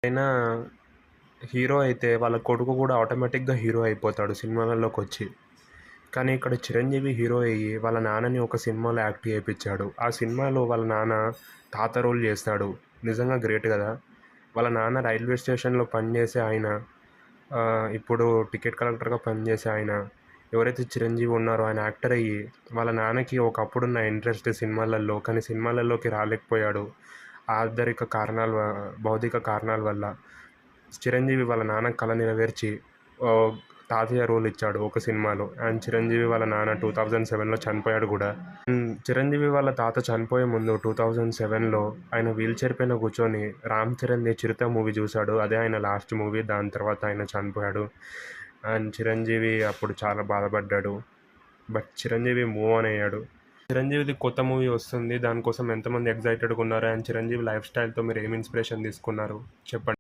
అయినా హీరో అయితే వాళ్ళ కొడుకు కూడా ఆటోమేటిక్గా హీరో అయిపోతాడు సినిమాలలోకి. కానీ ఇక్కడ చిరంజీవి హీరో అయ్యి వాళ్ళ నాన్నని ఒక సినిమాలో యాక్ట్ చేయించాడు. ఆ సినిమాలో వాళ్ళ నాన్న తాత రోల్ చేస్తాడు. నిజంగా గ్రేట్ కదా. వాళ్ళ నాన్న రైల్వే స్టేషన్లో పనిచేసే ఆయన, ఇప్పుడు టికెట్ కలెక్టర్గా పనిచేసే ఆయన, ఎవరైతే చిరంజీవి ఉన్నారో ఆయన యాక్టర్ అయ్యి వాళ్ళ నాన్నకి ఒకప్పుడున్న ఇంట్రెస్ట్ సినిమాలలో, కానీ సినిమాలలోకి రాలేకపోయాడు. భౌతిక కారణాల వల్ల చిరంజీవి వాళ్ళ నాన్న కళ నెరవేర్చి తాతయ్య రోల్ ఇచ్చాడు ఒక సినిమాలో. అండ్ చిరంజీవి వాళ్ళ నాన్న 2007లో చనిపోయాడు కూడా. చిరంజీవి వాళ్ళ తాత చనిపోయే ముందు 2007లో ఆయన వీల్ చైర్ పైన కూర్చొని రామ్ చరణ్ది చిరుత మూవీ చూశాడు. అదే ఆయన లాస్ట్ మూవీ. దాని తర్వాత ఆయన చనిపోయాడు. అండ్ చిరంజీవి అప్పుడు చాలా బాధపడ్డాడు. బట్ చిరంజీవి మూవ్ ఆన్ అయ్యాడు. చిరంజీవిది కొత్త మూవీ వస్తుంది. దానికోసం ఎంతమంది ఎగ్జైటెడ్గా ఉన్నారు? అండ్ చిరంజీవి లైఫ్ స్టైల్తో మీరు ఏమి ఇన్స్పిరేషన్ తీసుకున్నారు చెప్పండి.